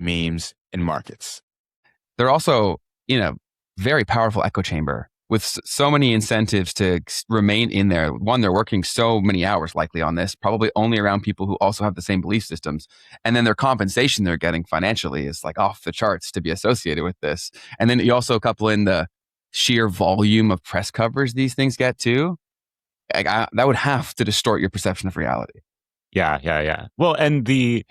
memes, and markets. They're also in a very powerful echo chamber with so many incentives to remain in there. One, they're working so many hours likely on this, probably only around people who also have the same belief systems. And then their compensation they're getting financially is like off the charts to be associated with this. And then you also couple in the sheer volume of press coverage these things get too. That would have to distort your perception of reality. Yeah. Well, and this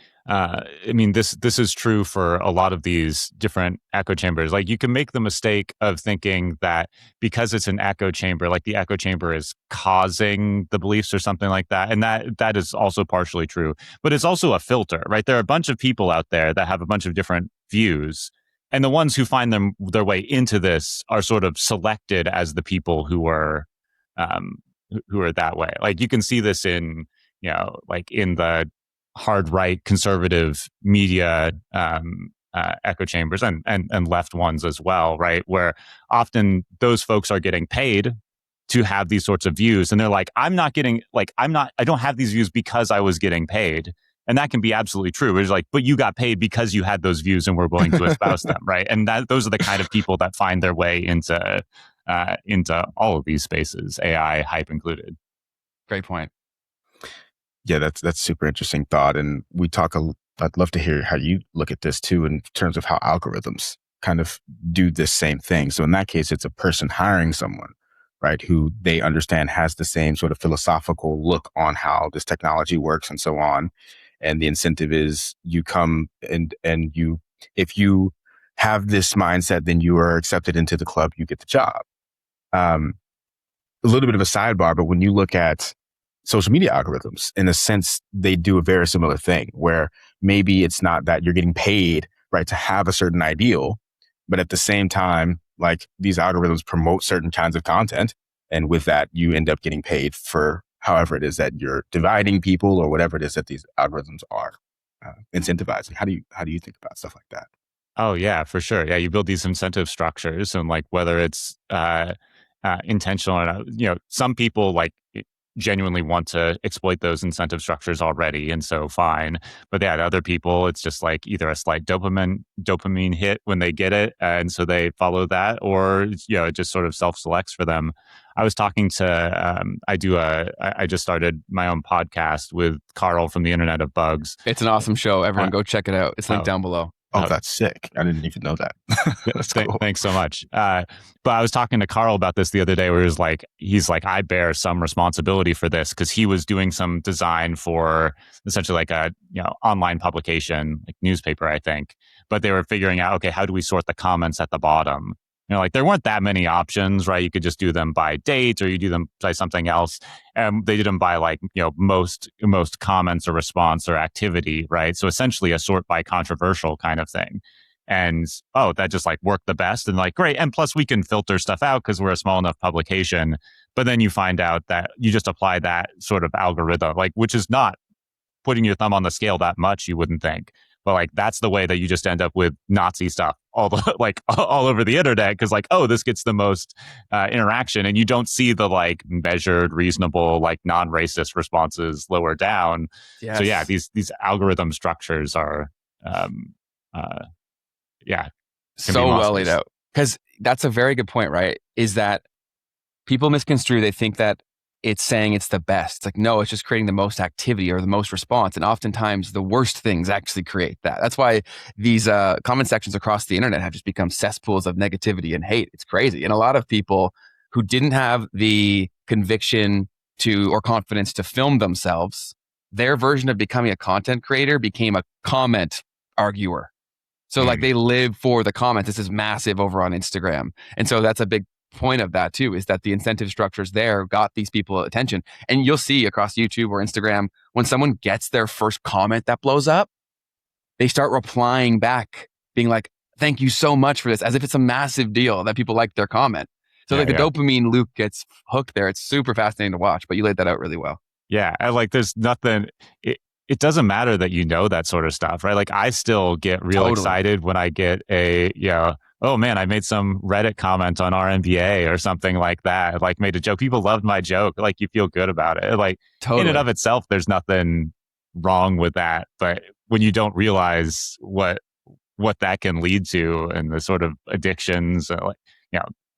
is true for a lot of these different echo chambers. Like, you can make the mistake of thinking that because it's an echo chamber, like the echo chamber is causing the beliefs or something like that. And that is also partially true. But it's also a filter, right? There are a bunch of people out there that have a bunch of different views. And the ones who find their way into this are sort of selected as the people who are that way. Like, you can see this in, like in the hard right conservative media echo chambers and left ones as well, right? Where often those folks are getting paid to have these sorts of views, and they're like, I don't have these views because I was getting paid. And that can be absolutely true. It's like, but you got paid because you had those views and were willing to espouse them, right? And those are the kind of people that find their way into all of these spaces, AI hype included. Great point. Yeah, that's super interesting thought. And I'd love to hear how you look at this too, in terms of how algorithms kind of do this same thing. So in that case, it's a person hiring someone, right, who they understand has the same sort of philosophical look on how this technology works and so on. And the incentive is you come and if you have this mindset, then you are accepted into the club, you get the job. A little bit of a sidebar, but when you look at social media algorithms, in a sense, they do a very similar thing where maybe it's not that you're getting paid, right, to have a certain ideal, but at the same time, like, these algorithms promote certain kinds of content. And with that, you end up getting paid for however it is that you're dividing people or whatever it is that these algorithms are incentivizing. How do you think about stuff like that? Oh, yeah, for sure. Yeah, you build these incentive structures, and like whether it's intentional or not, some people like genuinely want to exploit those incentive structures already, and so fine. But yeah, to other people, it's just like either a slight dopamine hit when they get it, and so they follow that, or it just sort of self-selects for them. I was talking to I just started my own podcast with Carl from the Internet of Bugs. It's an awesome show. Everyone go check it out. It's linked down below. Oh, that's sick. I didn't even know that. That's cool. Thanks so much. But I was talking to Carl about this the other day, where he's like, I bear some responsibility for this, because he was doing some design for essentially like a online publication, like newspaper, I think. But they were figuring out, okay, how do we sort the comments at the bottom? Like, there weren't that many options, right? You could just do them by date, or you do them by something else. And they did them by like, most comments or response or activity, right? So essentially a sort by controversial kind of thing. And, that just like worked the best, and like, great. And plus we can filter stuff out because we're a small enough publication. But then you find out that you just apply that sort of algorithm, like, which is not putting your thumb on the scale that much, you wouldn't think. But like, that's the way that you just end up with Nazi stuff all over the internet, because like, this gets the most interaction, and you don't see the like measured, reasonable, like non-racist responses lower down. Yes. So yeah, these algorithm structures are so well laid out. Because that's a very good point, right? Is that people misconstrue. They think that it's saying it's the best. It's like, no, it's just creating the most activity or the most response. And oftentimes the worst things actually create that. That's why these comment sections across the internet have just become cesspools of negativity and hate. It's crazy. And a lot of people who didn't have the conviction or confidence to film themselves, their version of becoming a content creator became a comment arguer. So like, they live for the comments. This is massive over on Instagram. And so that's a big point of that too, is that the incentive structures there got these people attention. And you'll see across YouTube or Instagram, when someone gets their first comment that blows up, they start replying back being like, thank you so much for this, as if it's a massive deal that people like their comment. So the dopamine loop gets hooked there. It's super fascinating to watch, but you laid that out really well. Yeah. And like, there's nothing, it doesn't matter that that sort of stuff, right? Like, I still get real excited when I get oh man, I made some Reddit comment on RMBA or something like that. Like, made a joke. People loved my joke. Like, you feel good about it. Like, in and of itself, there's nothing wrong with that. But when you don't realize what what that can lead to and the sort of addictions,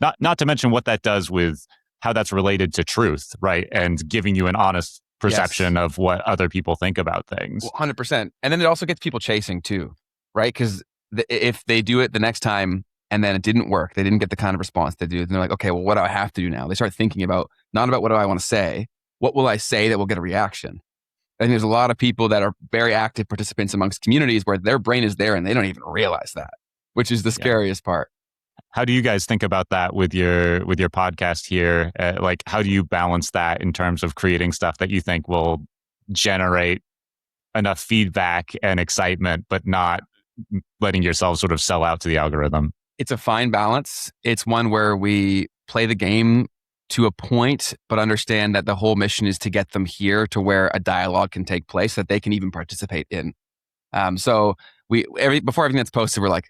not to mention what that does with how that's related to truth, right? And giving you an honest perception of what other people think about things. Well, 100%. And then it also gets people chasing too, right? Because if they do it the next time and then it didn't work, they didn't get the kind of response they do, then they're like, okay, well, what do I have to do now? They start thinking about, not about what do I want to say, what will I say that will get a reaction? And there's a lot of people that are very active participants amongst communities where their brain is there and they don't even realize that, which is the scariest part. How do you guys think about that with your podcast here? Like, how do you balance that in terms of creating stuff that you think will generate enough feedback and excitement, but not letting yourself sort of sell out to the algorithm? It's a fine balance. It's one where we play the game to a point, but understand that the whole mission is to get them here to where a dialogue can take place that they can even participate in. So before everything that's posted, we're like,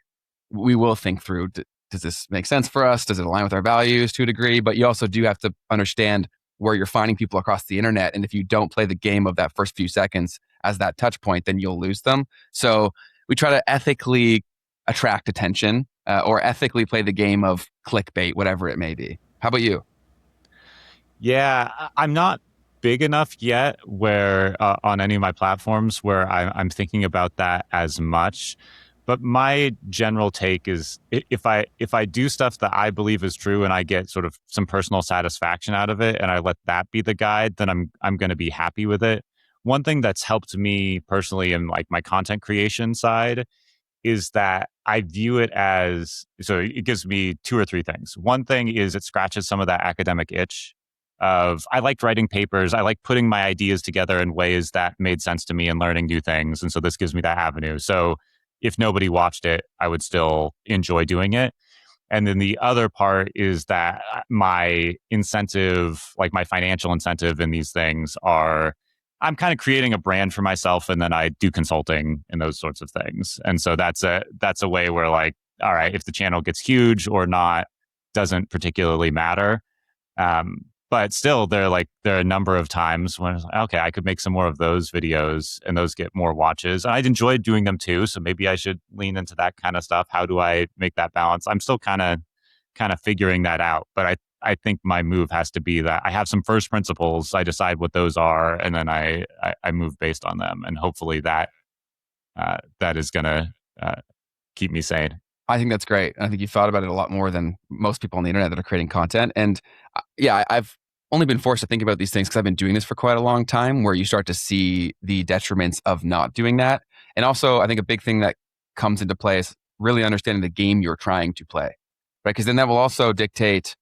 we will think through, does this make sense for us? Does it align with our values to a degree? But you also do have to understand where you're finding people across the internet. And if you don't play the game of that first few seconds as that touch point, then you'll lose them. So we try to ethically attract attention or ethically play the game of clickbait, whatever it may be. How about you? Yeah, I'm not big enough yet where on any of my platforms where I'm thinking about that as much. But my general take is if I do stuff that I believe is true and I get sort of some personal satisfaction out of it and I let that be the guide, then I'm going to be happy with it. One thing that's helped me personally in like my content creation side is that I view it as, so it gives me two or three things. One thing is it scratches some of that academic itch of I liked writing papers. I like putting my ideas together in ways that made sense to me and learning new things. And so this gives me that avenue. So if nobody watched it, I would still enjoy doing it. And then the other part is that my incentive, like my financial incentive in these things are, I'm kind of creating a brand for myself and then I do consulting and those sorts of things. And so that's a way where like, all right, if the channel gets huge or not, doesn't particularly matter. But still, there are a number of times when it's like, okay, I could make some more of those videos and those get more watches. And I'd enjoy doing them too. So maybe I should lean into that kind of stuff. How do I make that balance? I'm still kind of figuring that out. But I think my move has to be that I have some first principles. I decide what those are, and then I move based on them. And hopefully that is going to keep me sane. I think that's great. I think you've thought about it a lot more than most people on the internet that are creating content. And I've only been forced to think about these things because I've been doing this for quite a long time, where you start to see the detriments of not doing that. And also, I think a big thing that comes into play is really understanding the game you're trying to play, right? Because then that will also dictate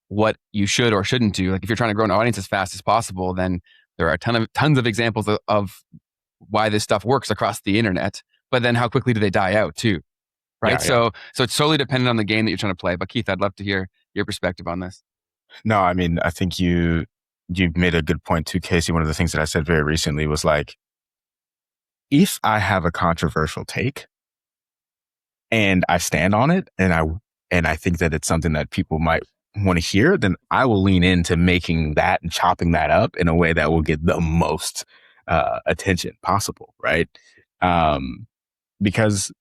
what you should or shouldn't do. Like if you're trying to grow an audience as fast as possible, then there are tons of examples of why this stuff works across the internet. But then how quickly do they die out too? Right. So it's totally dependent on the game that you're trying to play. But Keith, I'd love to hear your perspective on this. No, I mean, I think you made a good point too, Casey. One of the things that I said very recently was like, if I have a controversial take and I stand on it and I think that it's something that people might want to hear, then I will lean into making that and chopping that up in a way that will get the most attention possible. Right. Because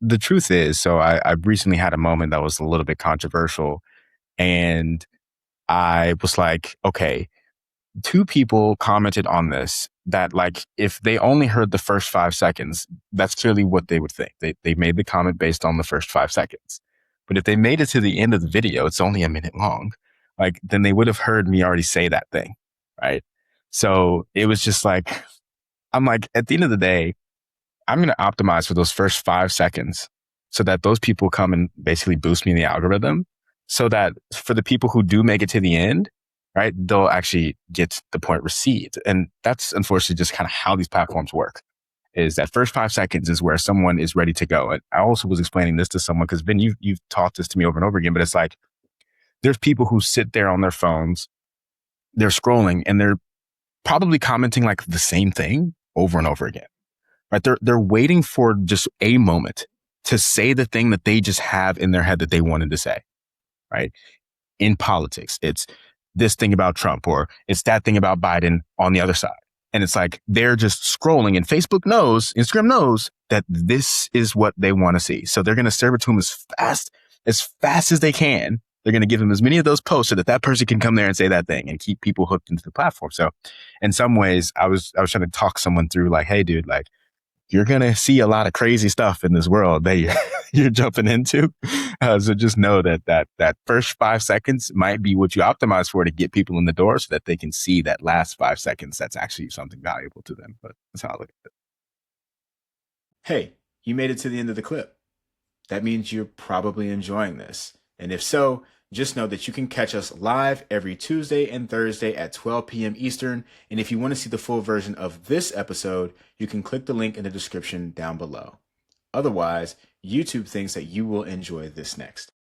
the truth is, so I recently had a moment that was a little bit controversial, and I was like, okay, two people commented on this that like, if they only heard the first 5 seconds, that's clearly what they would think. They made the comment based on the first 5 seconds. But if they made it to the end of the video, it's only a minute long, like then they would have heard me already say that thing. Right. So it was just like, I'm like, at the end of the day, I'm going to optimize for those first 5 seconds so that those people come and basically boost me in the algorithm so that for the people who do make it to the end, right, they'll actually get the point received. And that's unfortunately just kind of how these platforms work, is that first 5 seconds is where someone is ready to go. And I also was explaining this to someone because Ben, you've taught this to me over and over again, but it's like, there's people who sit there on their phones, they're scrolling and they're probably commenting like the same thing over and over again. Right? They're waiting for just a moment to say the thing that they just have in their head that they wanted to say, right? In politics, it's this thing about Trump or it's that thing about Biden on the other side. And it's like, they're just scrolling and Facebook knows, Instagram knows that this is what they want to see. So they're going to serve it to them as fast as they can. They're going to give them as many of those posts so that that person can come there and say that thing and keep people hooked into the platform. So in some ways, I was trying to talk someone through like, hey, dude, like, you're going to see a lot of crazy stuff in this world that you're jumping into. So just know that first 5 seconds might be what you optimize for to get people in the door so that they can see that last 5 seconds that's actually something valuable to them. But that's how I look at it. Hey, you made it to the end of the clip. That means you're probably enjoying this. And if so, just know that you can catch us live every Tuesday and Thursday at 12 p.m. Eastern. And if you want to see the full version of this episode, you can click the link in the description down below. Otherwise, YouTube thinks that you will enjoy this next.